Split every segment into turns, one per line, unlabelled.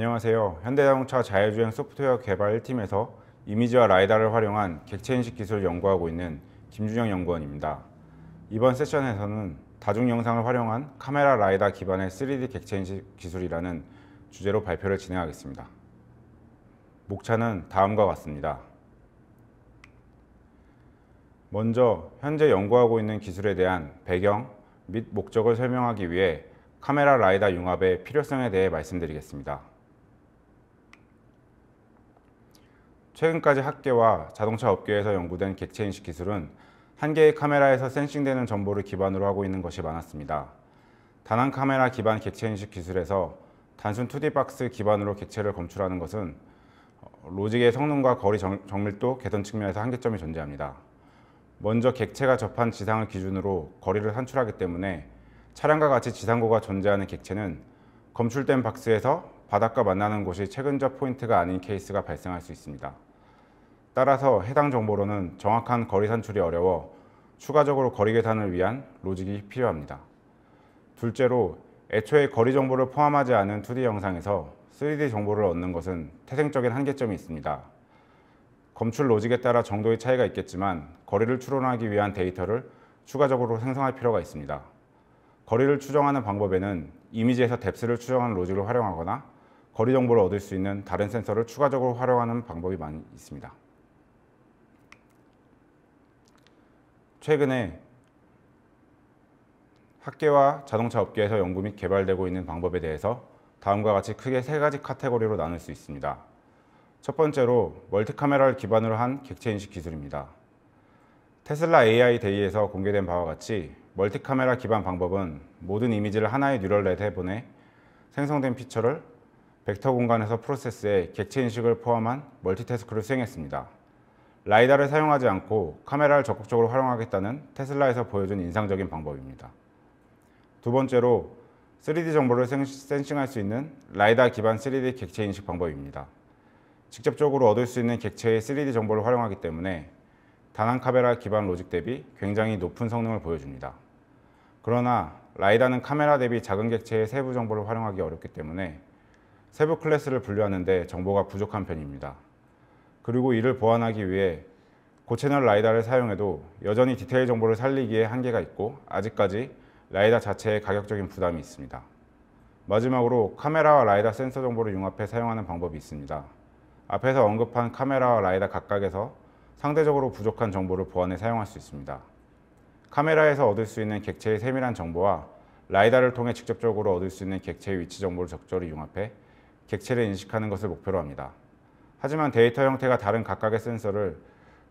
안녕하세요. 현대자동차 자율주행 소프트웨어 개발 1팀에서 이미지와 라이다를 활용한 객체인식 기술을 연구하고 있는 김준영 연구원입니다. 이번 세션에서는 다중영상을 활용한 카메라 라이다 기반의 3D 객체인식 기술이라는 주제로 발표를 진행하겠습니다. 목차는 다음과 같습니다. 먼저 현재 연구하고 있는 기술에 대한 배경 및 목적을 설명하기 위해 카메라 라이다 융합의 필요성에 대해 말씀드리겠습니다. 최근까지 학계와 자동차 업계에서 연구된 객체인식 기술은 한 개의 카메라에서 센싱되는 정보를 기반으로 하고 있는 것이 많았습니다. 단한 카메라 기반 객체인식 기술에서 단순 2D 박스 기반으로 객체를 검출하는 것은 로직의 성능과 거리 정밀도 개선 측면에서 한계점이 존재합니다. 먼저 객체가 접한 지상을 기준으로 거리를 산출하기 때문에 차량과 같이 지상고가 존재하는 객체는 검출된 박스에서 바닥과 만나는 곳이 최근접 포인트가 아닌 케이스가 발생할 수 있습니다. 따라서 해당 정보로는 정확한 거리 산출이 어려워 추가적으로 거리 계산을 위한 로직이 필요합니다. 둘째로 애초에 거리 정보를 포함하지 않은 2D 영상에서 3D 정보를 얻는 것은 태생적인 한계점이 있습니다. 검출 로직에 따라 정도의 차이가 있겠지만 거리를 추론하기 위한 데이터를 추가적으로 생성할 필요가 있습니다. 거리를 추정하는 방법에는 이미지에서 뎁스를 추정하는 로직을 활용하거나 거리 정보를 얻을 수 있는 다른 센서를 추가적으로 활용하는 방법이 많이 있습니다. 최근에 학계와 자동차 업계에서 연구 및 개발되고 있는 방법에 대해서 다음과 같이 크게 3가지 카테고리로 나눌 수 있습니다. 첫 번째로 멀티카메라를 기반으로 한 객체인식 기술입니다. 테슬라 AI 데이에서 공개된 바와 같이 멀티카메라 기반 방법은 모든 이미지를 하나의 뉴럴넷에 보내 생성된 피처를 벡터 공간에서 프로세스에 객체인식을 포함한 멀티태스크를 수행했습니다. 라이다를 사용하지 않고 카메라를 적극적으로 활용하겠다는 테슬라에서 보여준 인상적인 방법입니다. 두 번째로 3D 정보를 센싱할 수 있는 라이다 기반 3D 객체인식 방법입니다. 직접적으로 얻을 수 있는 객체의 3D 정보를 활용하기 때문에 단한 카메라 기반 로직 대비 굉장히 높은 성능을 보여줍니다. 그러나 라이다는 카메라 대비 작은 객체의 세부 정보를 활용하기 어렵기 때문에 세부 클래스를 분류하는 데 정보가 부족한 편입니다. 그리고 이를 보완하기 위해 고채널 라이다를 사용해도 여전히 디테일 정보를 살리기에 한계가 있고 아직까지 라이다 자체에 가격적인 부담이 있습니다. 마지막으로 카메라와 라이다 센서 정보를 융합해 사용하는 방법이 있습니다. 앞에서 언급한 카메라와 라이다 각각에서 상대적으로 부족한 정보를 보완해 사용할 수 있습니다. 카메라에서 얻을 수 있는 객체의 세밀한 정보와 라이다를 통해 직접적으로 얻을 수 있는 객체의 위치 정보를 적절히 융합해 객체를 인식하는 것을 목표로 합니다. 하지만 데이터 형태가 다른 각각의 센서를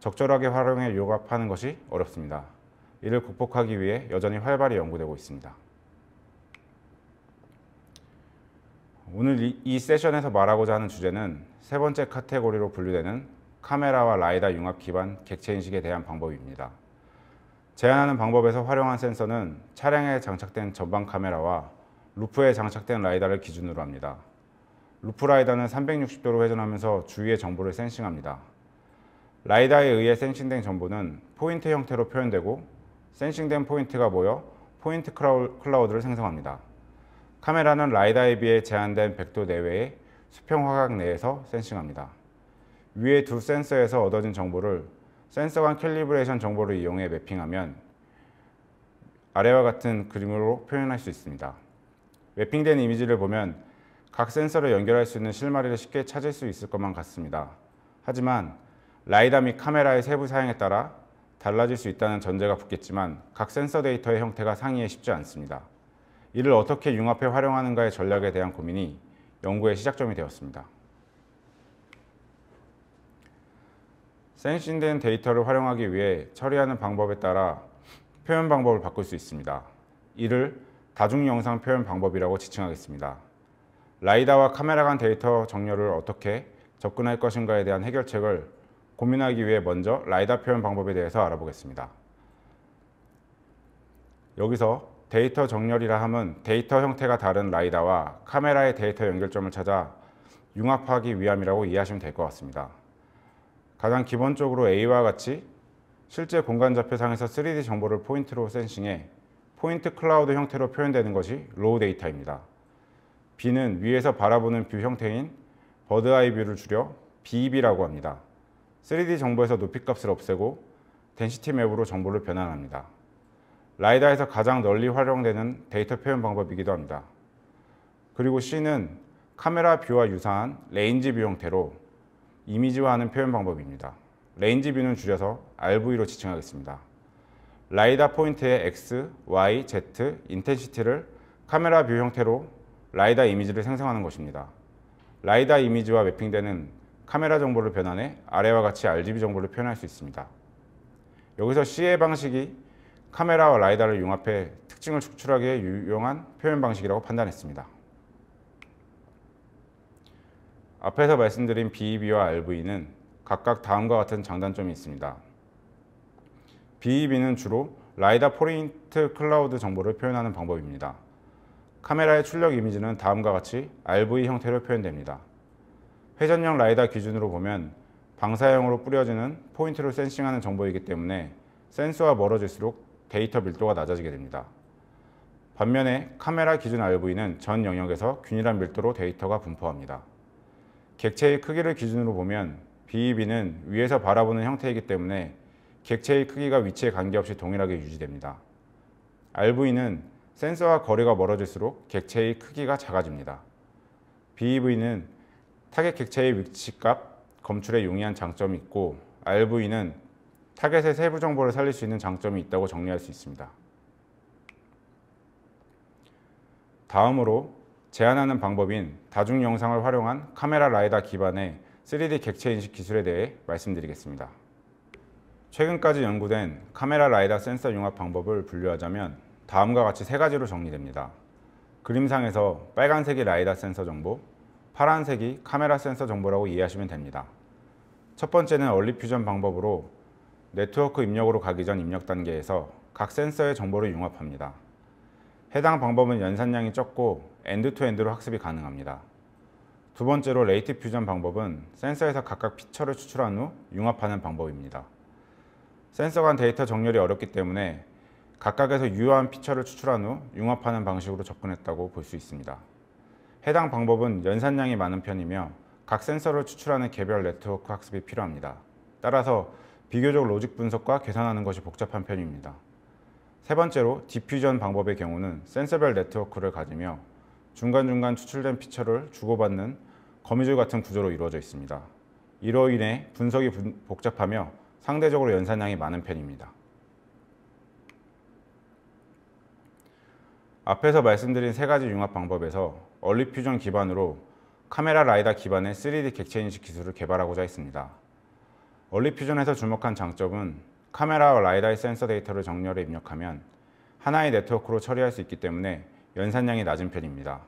적절하게 활용해 융합하는 것이 어렵습니다. 이를 극복하기 위해 여전히 활발히 연구되고 있습니다. 오늘 이 세션에서 말하고자 하는 주제는 세 번째 카테고리로 분류되는 카메라와 라이다 융합 기반 객체인식에 대한 방법입니다. 제안하는 방법에서 활용한 센서는 차량에 장착된 전방 카메라와 루프에 장착된 라이다를 기준으로 합니다. 루프 라이다는 360도로 회전하면서 주위의 정보를 센싱합니다. 라이다에 의해 센싱된 정보는 포인트 형태로 표현되고 센싱된 포인트가 모여 포인트 클라우드를 생성합니다. 카메라는 라이다에 비해 제한된 100도 내외의 수평 화각 내에서 센싱합니다. 위의 두 센서에서 얻어진 정보를 센서 간 캘리브레이션 정보를 이용해 매핑하면 아래와 같은 그림으로 표현할 수 있습니다. 매핑된 이미지를 보면 각 센서를 연결할 수 있는 실마리를 쉽게 찾을 수 있을 것만 같습니다. 하지만 라이다 및 카메라의 세부 사양에 따라 달라질 수 있다는 전제가 붙겠지만 각 센서 데이터의 형태가 상이에 쉽지 않습니다. 이를 어떻게 융합해 활용하는가의 전략에 대한 고민이 연구의 시작점이 되었습니다. 센싱된 데이터를 활용하기 위해 처리하는 방법에 따라 표현 방법을 바꿀 수 있습니다. 이를 다중영상 표현 방법이라고 지칭하겠습니다. 라이다와 카메라 간 데이터 정렬을 어떻게 접근할 것인가에 대한 해결책을 고민하기 위해 먼저 라이다 표현 방법에 대해서 알아보겠습니다. 여기서 데이터 정렬이라 함은 데이터 형태가 다른 라이다와 카메라의 데이터 연결점을 찾아 융합하기 위함이라고 이해하시면 될 것 같습니다. 가장 기본적으로 A와 같이 실제 공간 좌표상에서 3D 정보를 포인트로 센싱해 포인트 클라우드 형태로 표현되는 것이 로우 데이터입니다. B는 위에서 바라보는 뷰 형태인 버드아이 뷰를 줄여 BEB라고 합니다. 3D 정보에서 높이값을 없애고 덴시티 맵으로 정보를 변환합니다. 라이다에서 가장 널리 활용되는 데이터 표현 방법이기도 합니다. 그리고 C는 카메라 뷰와 유사한 레인지 뷰 형태로 이미지화하는 표현 방법입니다. 레인지 뷰는 줄여서 RV로 지칭하겠습니다. 라이다 포인트의 X, Y, Z, 인텐시티를 카메라 뷰 형태로 라이다 이미지를 생성하는 것입니다. 라이다 이미지와 매핑되는 카메라 정보를 변환해 아래와 같이 RGB 정보를 표현할 수 있습니다. 여기서 C의 방식이 카메라와 라이다를 융합해 특징을 축출하기에 유용한 표현 방식이라고 판단했습니다. 앞에서 말씀드린 BEB와 RV는 각각 다음과 같은 장단점이 있습니다. BEB는 주로 라이다 포인트 클라우드 정보를 표현하는 방법입니다. 카메라의 출력 이미지는 다음과 같이 RV 형태로 표현됩니다. 회전형 라이다 기준으로 보면 방사형으로 뿌려지는 포인트를 센싱하는 정보이기 때문에 센서와 멀어질수록 데이터 밀도가 낮아지게 됩니다. 반면에 카메라 기준 RV는 전 영역에서 균일한 밀도로 데이터가 분포합니다. 객체의 크기를 기준으로 보면 BEB는 위에서 바라보는 형태이기 때문에 객체의 크기가 위치에 관계없이 동일하게 유지됩니다. RV는 센서와 거리가 멀어질수록 객체의 크기가 작아집니다. BEV는 타겟 객체의 위치값 검출에 용이한 장점이 있고 RV는 타겟의 세부 정보를 살릴 수 있는 장점이 있다고 정리할 수 있습니다. 다음으로 제안하는 방법인 다중 영상을 활용한 카메라 라이다 기반의 3D 객체 인식 기술에 대해 말씀드리겠습니다. 최근까지 연구된 카메라 라이다 센서 융합 방법을 분류하자면 다음과 같이 세 가지로 정리됩니다. 그림상에서 빨간색이 라이다 센서 정보, 파란색이 카메라 센서 정보라고 이해하시면 됩니다. 첫 번째는 얼리 퓨전 방법으로 네트워크 입력으로 가기 전 입력 단계에서 각 센서의 정보를 융합합니다. 해당 방법은 연산량이 적고 엔드투엔드로 학습이 가능합니다. 두 번째로 레이트 퓨전 방법은 센서에서 각각 피처를 추출한 후 융합하는 방법입니다. 센서 간 데이터 정렬이 어렵기 때문에 각각에서 유효한 피처를 추출한 후 융합하는 방식으로 접근했다고 볼 수 있습니다. 해당 방법은 연산량이 많은 편이며 각 센서를 추출하는 개별 네트워크 학습이 필요합니다. 따라서 비교적 로직 분석과 계산하는 것이 복잡한 편입니다. 세 번째로 디퓨전 방법의 경우는 센서별 네트워크를 가지며 중간중간 추출된 피처를 주고받는 거미줄 같은 구조로 이루어져 있습니다. 이로 인해 분석이 복잡하며 상대적으로 연산량이 많은 편입니다. 앞에서 말씀드린 세 가지 융합 방법에서 얼리 퓨전 기반으로 카메라 라이다 기반의 3D 객체 인식 기술을 개발하고자 했습니다. 얼리 퓨전에서 주목한 장점은 카메라와 라이다의 센서 데이터를 정렬해 입력하면 하나의 네트워크로 처리할 수 있기 때문에 연산량이 낮은 편입니다.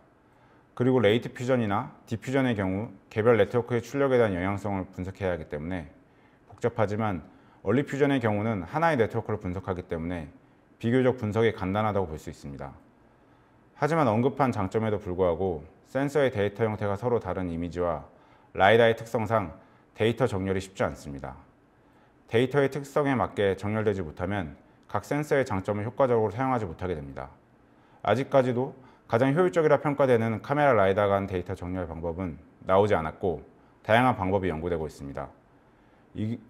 그리고 레이트 퓨전이나 디퓨전의 경우 개별 네트워크의 출력에 대한 영향성을 분석해야 하기 때문에 복잡하지만 얼리 퓨전의 경우는 하나의 네트워크를 분석하기 때문에 비교적 분석이 간단하다고 볼 수 있습니다. 하지만 언급한 장점에도 불구하고 센서의 데이터 형태가 서로 다른 이미지와 라이다의 특성상 데이터 정렬이 쉽지 않습니다. 데이터의 특성에 맞게 정렬되지 못하면 각 센서의 장점을 효과적으로 사용하지 못하게 됩니다. 아직까지도 가장 효율적이라 평가되는 카메라 라이다 간 데이터 정렬 방법은 나오지 않았고 다양한 방법이 연구되고 있습니다.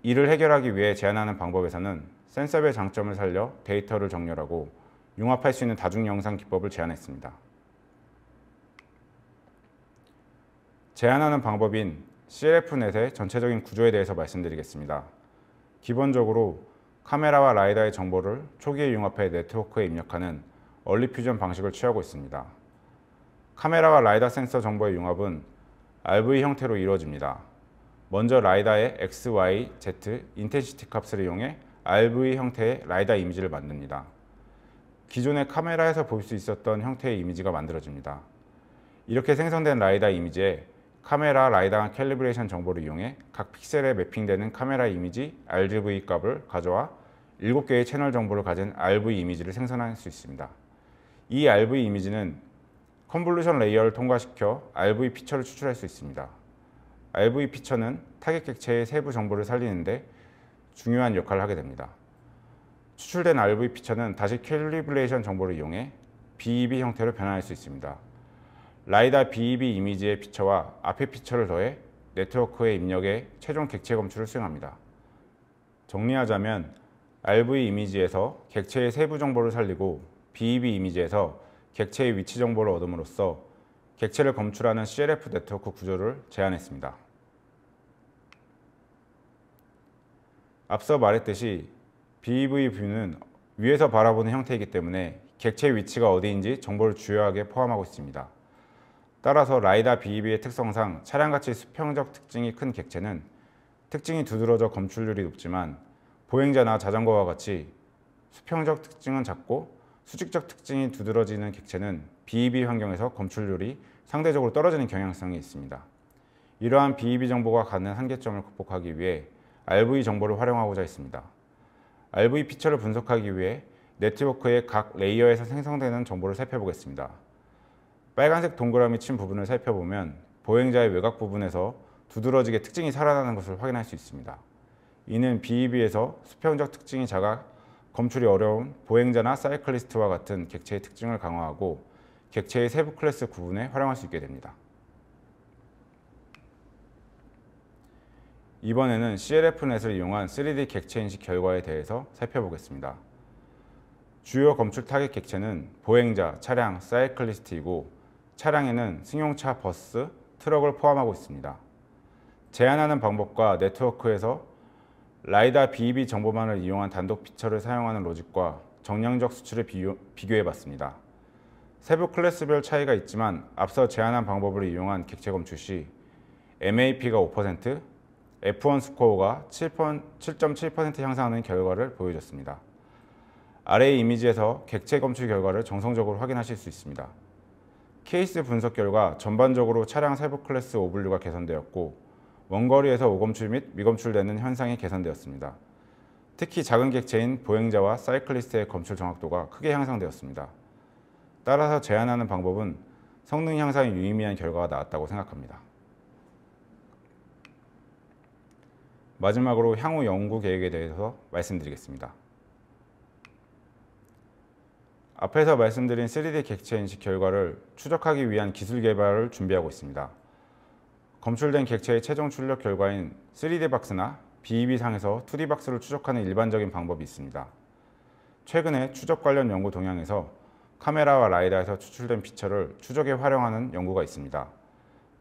이를 해결하기 위해 제안하는 방법에서는 센서별 장점을 살려 데이터를 정렬하고 융합할 수 있는 다중 영상 기법을 제안했습니다. 제안하는 방법인 CLF넷의 전체적인 구조에 대해서 말씀드리겠습니다. 기본적으로 카메라와 라이다의 정보를 초기에 융합해 네트워크에 입력하는 얼리 퓨전 방식을 취하고 있습니다. 카메라와 라이다 센서 정보의 융합은 RV 형태로 이루어집니다. 먼저 라이다의 X, Y, Z 인텐시티 값을 이용해 RV 형태의 라이다 이미지를 만듭니다. 기존의 카메라에서 볼 수 있었던 형태의 이미지가 만들어집니다. 이렇게 생성된 라이다 이미지에 카메라 라이다 캘리브레이션 정보를 이용해 각 픽셀에 매핑되는 카메라 이미지 RGB 값을 가져와 7개의 채널 정보를 가진 RV 이미지를 생성할 수 있습니다. 이 RV 이미지는 컨볼루션 레이어를 통과시켜 RV 피처를 추출할 수 있습니다. RV 피처는 타겟 객체의 세부 정보를 살리는데 중요한 역할을 하게 됩니다. 추출된 RV 피처는 다시 캘리브레이션 정보를 이용해 BEB 형태로 변환할 수 있습니다. 라이다 BEB 이미지의 피처와 앞의 피처를 더해 네트워크의 입력에 최종 객체 검출을 수행합니다. 정리하자면 RV 이미지에서 객체의 세부 정보를 살리고 BEB 이미지에서 객체의 위치 정보를 얻음으로써 객체를 검출하는 CLF 네트워크 구조를 제안했습니다. 앞서 말했듯이 BEV 뷰는 위에서 바라보는 형태이기 때문에 객체의 위치가 어디인지 정보를 주요하게 포함하고 있습니다. 따라서 라이다 BEB의 특성상 차량같이 수평적 특징이 큰 객체는 특징이 두드러져 검출률이 높지만 보행자나 자전거와 같이 수평적 특징은 작고 수직적 특징이 두드러지는 객체는 BEB 환경에서 검출률이 상대적으로 떨어지는 경향성이 있습니다. 이러한 BEB 정보가 갖는 한계점을 극복하기 위해 RV 정보를 활용하고자 했습니다. RV 피처를 분석하기 위해 네트워크의 각 레이어에서 생성되는 정보를 살펴보겠습니다. 빨간색 동그라미 친 부분을 살펴보면 보행자의 외곽 부분에서 두드러지게 특징이 살아나는 것을 확인할 수 있습니다. 이는 BEB에서 수평적 특징이 작아 검출이 어려운 보행자나 사이클리스트와 같은 객체의 특징을 강화하고 객체의 세부 클래스 구분에 활용할 수 있게 됩니다. 이번에는 CLF넷을 이용한 3D 객체 인식 결과에 대해서 살펴보겠습니다. 주요 검출 타겟 객체는 보행자, 차량, 사이클리스트이고 차량에는 승용차, 버스, 트럭을 포함하고 있습니다. 제한하는 방법과 네트워크에서 라이다 BEB 정보만을 이용한 단독 피처를 사용하는 로직과 정량적 수치를 비교해 봤습니다. 세부 클래스별 차이가 있지만 앞서 제한한 방법을 이용한 객체 검출 시 MAP가 5%, F1 스코어가 7.7% 향상하는 결과를 보여줬습니다. 아래 이미지에서 객체 검출 결과를 정성적으로 확인하실 수 있습니다. 케이스 분석 결과 전반적으로 차량 세부 클래스 오분류가 개선되었고 원거리에서 오검출 및 미검출되는 현상이 개선되었습니다. 특히 작은 객체인 보행자와 사이클리스트의 검출 정확도가 크게 향상되었습니다. 따라서 제한하는 방법은 성능 향상에 유의미한 결과가 나왔다고 생각합니다. 마지막으로 향후 연구 계획에 대해서 말씀드리겠습니다. 앞에서 말씀드린 3D 객체 인식 결과를 추적하기 위한 기술 개발을 준비하고 있습니다. 검출된 객체의 최종 출력 결과인 3D 박스나 BEB 상에서 2D 박스를 추적하는 일반적인 방법이 있습니다. 최근에 추적 관련 연구 동향에서 카메라와 라이다에서 추출된 피처를 추적에 활용하는 연구가 있습니다.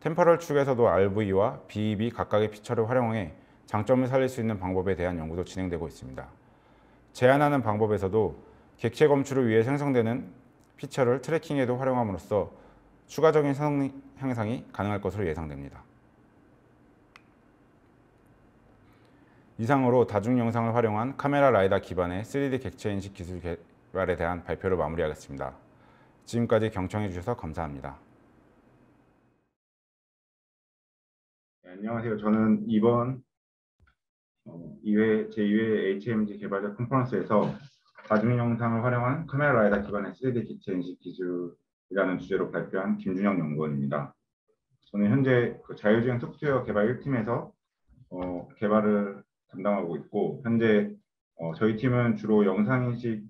템퍼럴 축에서도 RV와 BEB 각각의 피처를 활용해 장점을 살릴 수 있는 방법에 대한 연구도 진행되고 있습니다. 제한하는 방법에서도 객체 검출을 위해 생성되는 피처를 트래킹에도 활용함으로써 추가적인 성능 향상이 가능할 것으로 예상됩니다. 이상으로 다중 영상을 활용한 카메라 라이다 기반의 3D 객체 인식 기술 개발에 대한 발표를 마무리하겠습니다. 지금까지 경청해 주셔서 감사합니다.
네, 안녕하세요. 저는 이번 제2회 HMG 개발자 컨퍼런스에서 다중 영상을 활용한 카메라 라이다 기반의 3D 객체 인식 기술이라는 주제로 발표한 김준영 연구원입니다. 저는 현재 자율주행 소프트웨어 개발 1팀에서 개발을 담당하고 있고, 현재 저희 팀은 주로 영상인식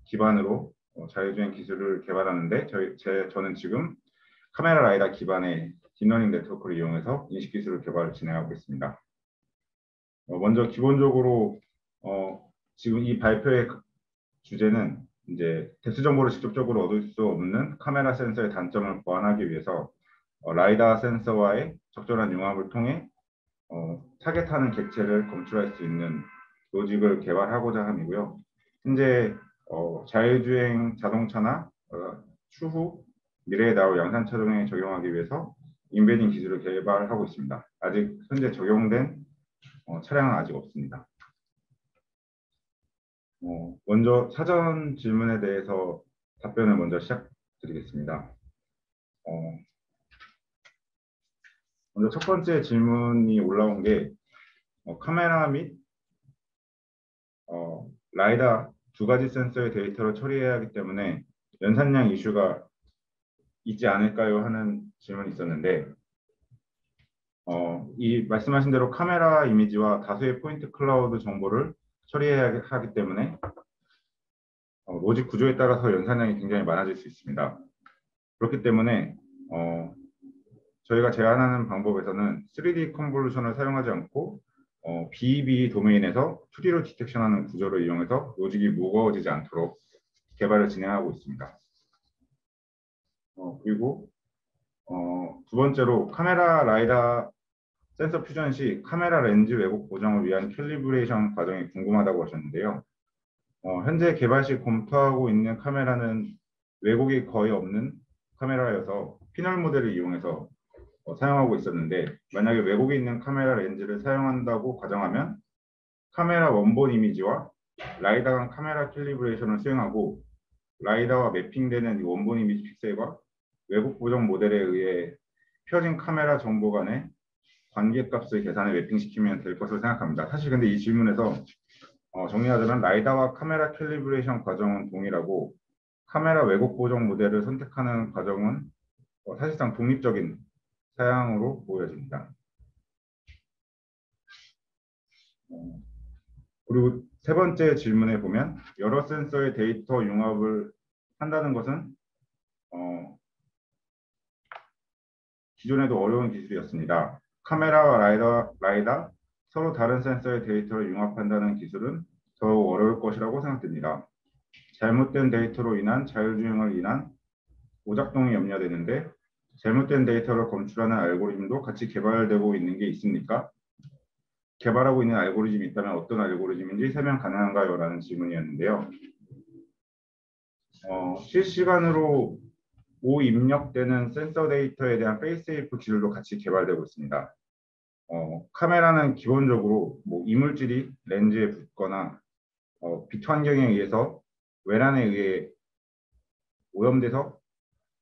기반으로 자율주행 기술을 개발하는데, 저는 지금 카메라 라이다 기반의 딥러닝 네트워크를 이용해서 인식 기술을 진행하고 있습니다. 먼저 기본적으로 지금 이 발표의 주제는 이제 대수 정보를 직접적으로 얻을 수 없는 카메라 센서의 단점을 보완하기 위해서 라이다 센서와의 적절한 융합을 통해 타겟하는 객체를 검출할 수 있는 로직을 개발하고자 함이고요. 현재 자율주행 자동차나 추후 미래에 나올 양산차종에 적용하기 위해서 인베딩 기술을 개발하고 있습니다. 아직 현재 적용된 차량은 아직 없습니다. 먼저 사전 질문에 대해서 답변을 먼저 시작드리겠습니다. 먼저 첫 번째 질문이 올라온 게 카메라 및 라이다 두 가지 센서의 데이터를 처리해야 하기 때문에 연산량 이슈가 있지 않을까요? 하는 질문이 있었는데 이 말씀하신 대로 카메라 이미지와 다수의 포인트 클라우드 정보를 처리해야 하기 때문에 로직 구조에 따라서 연산량이 굉장히 많아질 수 있습니다. 그렇기 때문에 저희가 제안하는 방법에서는 3D 컨볼루션을 사용하지 않고 BEB 도메인에서 2D로 디텍션하는 구조를 이용해서 로직이 무거워지지 않도록 개발을 진행하고 있습니다. 그리고 두 번째로 카메라 라이다 센서 퓨전 시 카메라 렌즈 왜곡 보정을 위한 캘리브레이션 과정이 궁금하다고 하셨는데요. 현재 개발 시 검토하고 있는 카메라는 왜곡이 거의 없는 카메라여서 피널 모델을 이용해서 사용하고 있었는데, 만약에 왜곡이 있는 카메라 렌즈를 사용한다고 가정하면 카메라 원본 이미지와 라이다 간 카메라 캘리브레이션을 수행하고 라이다와 매핑되는 이 원본 이미지 픽셀과 왜곡 보정 모델에 의해 펴진 카메라 정보 간의 관계값을 계산해 매핑시키면 될 것으로 생각합니다. 사실 근데 이 질문에서 정리하자면 라이다와 카메라 캘리브레이션 과정은 동일하고 카메라 왜곡 보정 모델을 선택하는 과정은 사실상 독립적인 사양으로 보여집니다. 그리고 세 번째 질문에 보면 여러 센서의 데이터 융합을 한다는 것은 기존에도 어려운 기술이었습니다. 카메라와 라이다 서로 다른 센서의 데이터를 융합한다는 기술은 더욱 어려울 것이라고 생각됩니다. 잘못된 데이터로 인한 자율주행을 인한 오작동이 염려되는데 잘못된 데이터를 검출하는 알고리즘도 같이 개발되고 있는 게 있습니까? 개발하고 있는 알고리즘이 있다면 어떤 알고리즘인지 설명 가능한가요? 라는 질문이었는데요. 실시간으로 입력되는 센서 데이터에 대한 페이스세이프 기술도 같이 개발되고 있습니다. 카메라는 기본적으로 이물질이 렌즈에 붙거나 빛 환경에 의해서 외란에 의해 오염돼서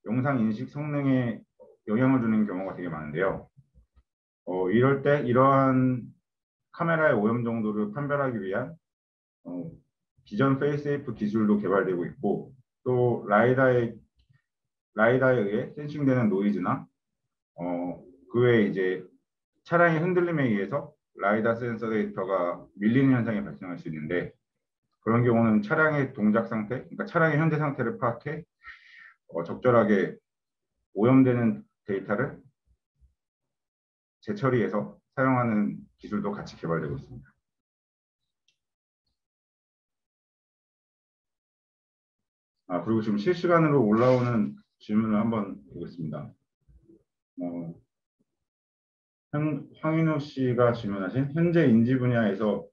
영상 인식 성능에 영향을 주는 경우가 되게 많은데요. 이럴 때 이러한 카메라의 오염 정도를 판별하기 위한 비전 페이스세이프 기술도 개발되고 있고, 또 라이다에 의해 센싱되는 노이즈나 그 외에 이제 차량의 흔들림에 의해서 라이다 센서 데이터가 밀리는 현상이 발생할 수 있는데, 그런 경우는 차량의 동작 상태, 그러니까 차량의 현재 상태를 파악해 적절하게 오염되는 데이터를 재처리해서 사용하는 기술도 같이 개발되고 있습니다. 그리고 지금 실시간으로 올라오는 질문을 한번 보겠습니다. 황인호 씨가 질문하신 현재 인지 분야에서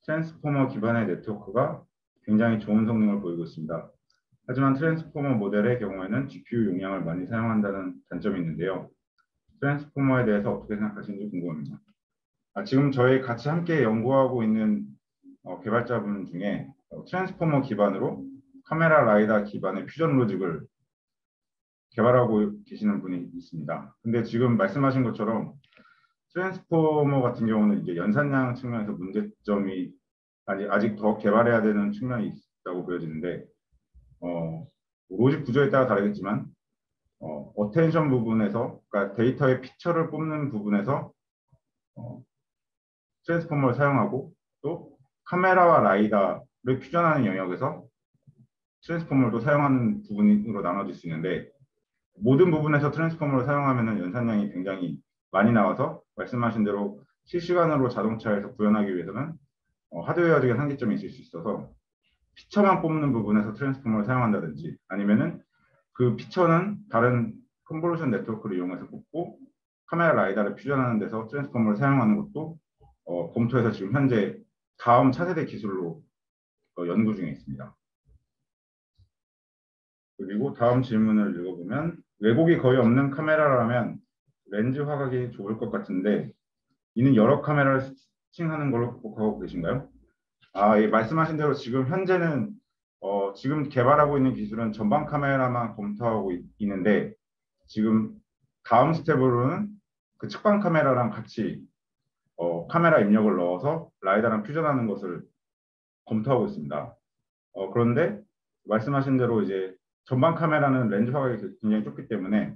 트랜스포머 기반의 네트워크가 굉장히 좋은 성능을 보이고 있습니다. 하지만 트랜스포머 모델의 경우에는 GPU 용량을 많이 사용한다는 단점이 있는데요. 트랜스포머에 대해서 어떻게 생각하시는지 궁금합니다. 지금 저희 같이 함께 연구하고 있는 개발자분 중에 트랜스포머 기반으로 카메라 라이다 기반의 퓨전 로직을 개발하고 계시는 분이 있습니다. 근데 지금 말씀하신 것처럼 트랜스포머 같은 경우는 이제 연산량 측면에서 문제점이 아직 더 개발해야 되는 측면이 있다고 보여지는데, 로직 구조에 따라 다르겠지만 어텐션 부분에서, 그러니까 데이터의 피처를 뽑는 부분에서 트랜스포머를 사용하고, 또 카메라와 라이다를 퓨전하는 영역에서 트랜스포머를 또 사용하는 부분으로 나눠질 수 있는데, 모든 부분에서 트랜스포머를 사용하면 연산량이 굉장히 많이 나와서 말씀하신 대로 실시간으로 자동차에서 구현하기 위해서는 하드웨어적인 한계점이 있을 수 있어서 피처만 뽑는 부분에서 트랜스포머를 사용한다든지, 아니면은 그 피처는 다른 컨볼루션 네트워크를 이용해서 뽑고 카메라 라이다를 퓨전하는 데서 트랜스포머를 사용하는 것도 검토해서 지금 현재 다음 차세대 기술로 연구 중에 있습니다. 그리고 다음 질문을 읽어보면, 왜곡이 거의 없는 카메라라면 렌즈 화각이 좋을 것 같은데 이는 여러 카메라를 스티칭하는 걸로 극복하고 계신가요? 예, 말씀하신 대로 지금 현재는 지금 개발하고 있는 기술은 전방 카메라만 검토하고 있는데, 지금 다음 스텝으로는 그 측방 카메라랑 같이 카메라 입력을 넣어서 라이다랑 퓨전하는 것을 검토하고 있습니다. 그런데 말씀하신 대로 이제 전방 카메라는 렌즈 화각이 굉장히 좁기 때문에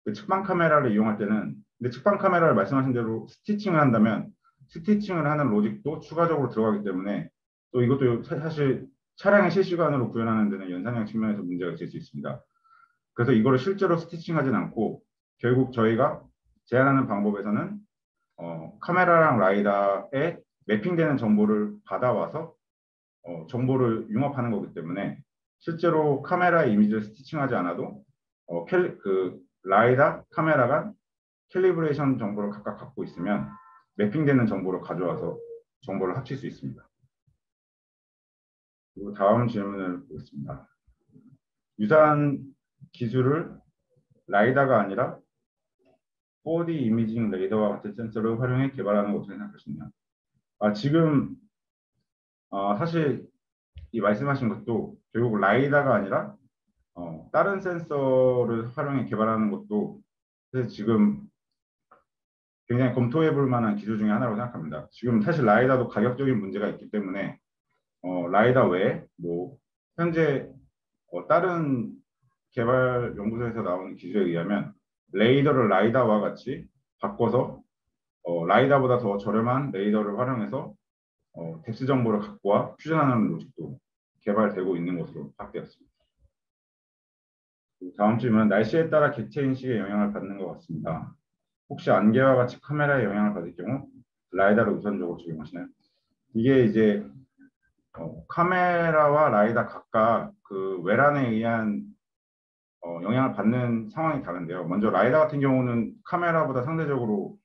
그 측방 카메라를 이용할 때는, 근데 측방 카메라를 말씀하신 대로 스티칭을 한다면 스티칭을 하는 로직도 추가적으로 들어가기 때문에 또 이것도 사실 차량의 실시간으로 구현하는 데는 연산량 측면에서 문제가 있을 수 있습니다. 그래서 이거를 실제로 스티칭하진 않고 결국 저희가 제안하는 방법에서는 카메라랑 라이다에 매핑되는 정보를 받아와서 정보를 융합하는 거기 때문에 실제로 카메라의 이미지를 스티칭하지 않아도 라이다, 카메라가 캘리브레이션 정보를 각각 갖고 있으면 매핑되는 정보를 가져와서 정보를 합칠 수 있습니다. 그리고 다음 질문을 보겠습니다. 유사한 기술을 라이다가 아니라 4D 이미징 레이더와 같은 센서를 활용해 개발하는 거 어떻게 생각하시나요? 지금 사실 이 말씀하신 것도 결국 라이다가 아니라 다른 센서를 활용해 개발하는 것도 사실 지금 굉장히 검토해 볼 만한 기술 중에 하나라고 생각합니다. 지금 사실 라이다도 가격적인 문제가 있기 때문에 라이다 외에 뭐 현재 다른 개발 연구소에서 나오는 기술에 의하면 레이더를 라이다와 같이 바꿔서 라이다보다 더 저렴한 레이더를 활용해서 뎁스 정보를 갖고 와 퓨전하는 로직도 개발되고 있는 것으로 파악되었습니다. 다음 질문은 날씨에 따라 객체 인식에 영향을 받는 것 같습니다. 혹시 안개와 같이 카메라에 영향을 받을 경우 라이다를 우선적으로 적용하시나요? 이게 이제 카메라와 라이다 각각 그 외란에 의한 영향을 받는 상황이 다른데요. 먼저 라이다 같은 경우는 카메라보다 상대적으로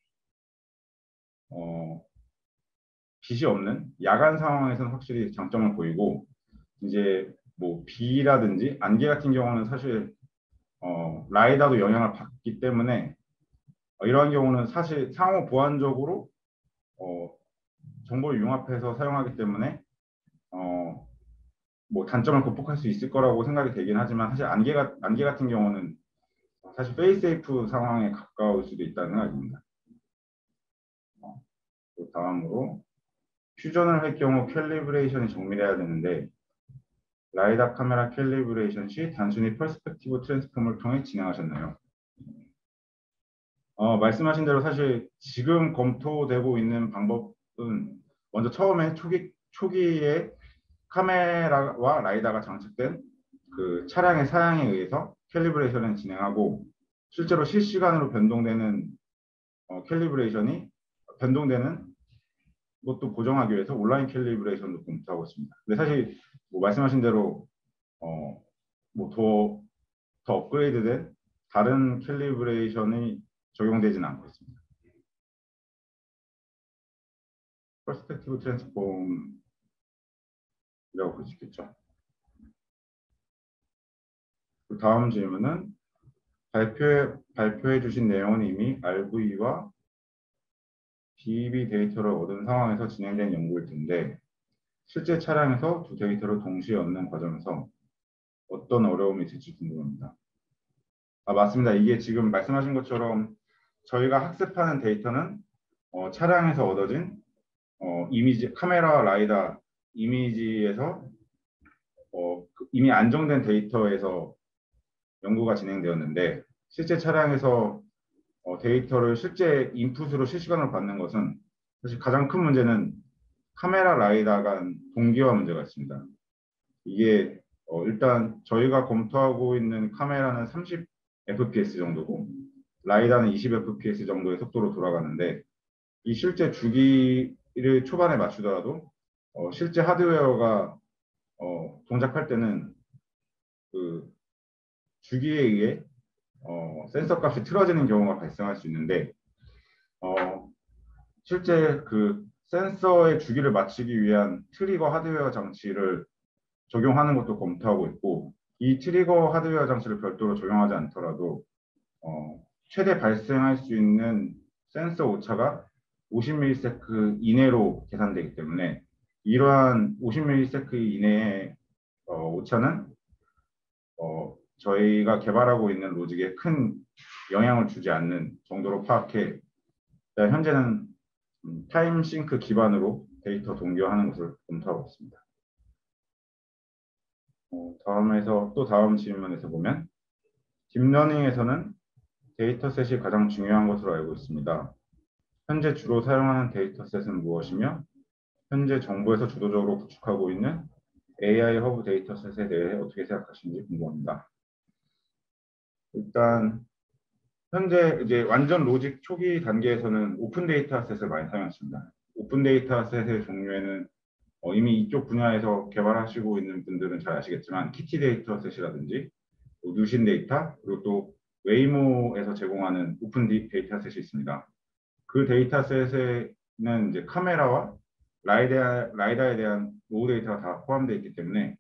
빛이 없는 야간 상황에서는 확실히 장점을 보이고 이제 뭐 비라든지 안개 같은 경우는 사실 라이다도 영향을 받기 때문에 이러한 경우는 사실 상호 보완적으로 정보를 융합해서 사용하기 때문에 뭐 단점을 극복할 수 있을 거라고 생각이 되긴 하지만 사실 안개 같은 경우는 사실 페이세이프 상황에 가까울 수도 있다는 생각입니다. 또 다음으로 퓨전을 할 경우 캘리브레이션이 정밀해야 되는데 라이다 카메라 캘리브레이션 시 단순히 퍼스펙티브 트랜스폼을 통해 진행하셨나요? 말씀하신 대로 사실 지금 검토되고 있는 방법은 먼저 처음에 초기에 카메라와 라이다가 장착된 그 차량의 사양에 의해서 캘리브레이션을 진행하고 실제로 실시간으로 변동되는 캘리브레이션이 변동되는 것도 보정하기 위해서 온라인 캘리브레이션도 검토하고 있습니다. 근데 사실 뭐 말씀하신 대로 뭐 더 업그레이드된 다른 캘리브레이션이 적용되지는 않고 있습니다. 퍼스펙티브 트랜스폼이라고 볼 수 있겠죠. 그 다음 질문은 발표해 주신 내용은 이미 RV와 BEV 데이터를 얻은 상황에서 진행된 연구일 텐데 실제 차량에서 두 데이터를 동시에 얻는 과정에서 어떤 어려움이 있을지 궁금합니다. 맞습니다. 이게 지금 말씀하신 것처럼 저희가 학습하는 데이터는 차량에서 얻어진 이미지, 카메라 라이다 이미지에서 이미 안정된 데이터에서 연구가 진행되었는데 실제 차량에서 데이터를 실제 인풋으로 실시간으로 받는 것은 사실 가장 큰 문제는 카메라 라이다 간 동기화 문제가 있습니다. 이게 일단 저희가 검토하고 있는 카메라는 30fps 정도고 라이다는 20fps 정도의 속도로 돌아가는데 이 실제 주기를 초반에 맞추더라도 실제 하드웨어가 동작할 때는 그 주기에 의해 센서 값이 틀어지는 경우가 발생할 수 있는데 실제 그 센서의 주기를 맞추기 위한 트리거 하드웨어 장치를 적용하는 것도 검토하고 있고 이 트리거 하드웨어 장치를 별도로 적용하지 않더라도 최대 발생할 수 있는 센서 오차가 50ms 이내로 계산되기 때문에 이러한 50ms 이내의 오차는 저희가 개발하고 있는 로직에 큰 영향을 주지 않는 정도로 파악해 현재는 타임싱크 기반으로 데이터 동기화하는 것을 검토하고 있습니다. 다음 질문에서 보면 딥러닝에서는 데이터셋이 가장 중요한 것으로 알고 있습니다. 현재 주로 사용하는 데이터셋은 무엇이며 현재 정부에서 주도적으로 구축하고 있는 AI 허브 데이터셋에 대해 어떻게 생각하시는지 궁금합니다. 일단 현재 이제 완전 로직 초기 단계에서는 오픈 데이터셋을 많이 사용했습니다. 오픈 데이터셋의 종류에는 이미 이쪽 분야에서 개발하시고 있는 분들은 잘 아시겠지만 키티 데이터셋이라든지 뉴신 데이터 그리고 또 웨이모에서 제공하는 오픈 데이터셋이 있습니다. 그 데이터셋에는 이제 카메라와 라이다에 대한 로우 데이터가 다 포함되어 있기 때문에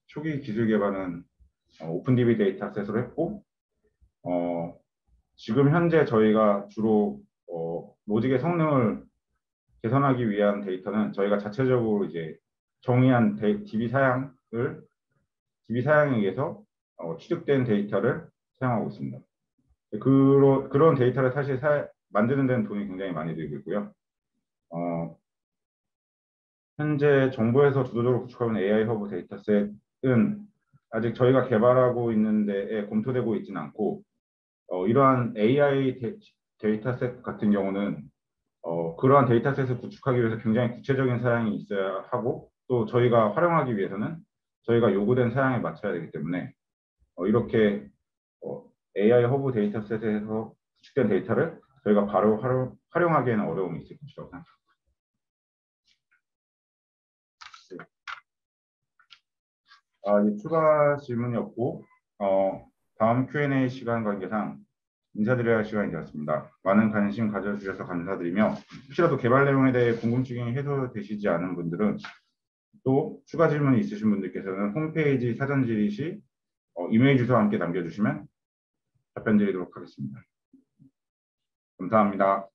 초기 기술 개발은 오픈DB 데이터셋으로 했고 지금 현재 저희가 주로 로직의 성능을 개선하기 위한 데이터는 저희가 자체적으로 이제 정의한 DB 사양에 의해서 취득된 데이터를 사용하고 있습니다. 그런 데이터를 사실 만드는 데는 돈이 굉장히 많이 들고 있고요. 현재 정부에서 주도적으로 구축하고 있는 AI 허브 데이터셋은 아직 저희가 개발하고 있는 데에 검토되고 있지는 않고 이러한 AI 데이터셋 같은 경우는 그러한 데이터셋을 구축하기 위해서 굉장히 구체적인 사양이 있어야 하고 또 저희가 활용하기 위해서는 저희가 요구된 사양에 맞춰야 되기 때문에 이렇게 AI 허브 데이터셋에서 구축된 데이터를 저희가 바로 활용하기에는 어려움이 있을 것이라고 생각합니다. 이제 추가 질문이 없고 다음 Q&A 시간 관계상 인사드려야 할 시간이 되었습니다. 많은 관심 가져주셔서 감사드리며 혹시라도 개발 내용에 대해 궁금증이 해소되시지 않은 분들은 또 추가 질문이 있으신 분들께서는 홈페이지 사전 질의 시 이메일 주소와 함께 남겨주시면 답변 드리도록 하겠습니다. 감사합니다.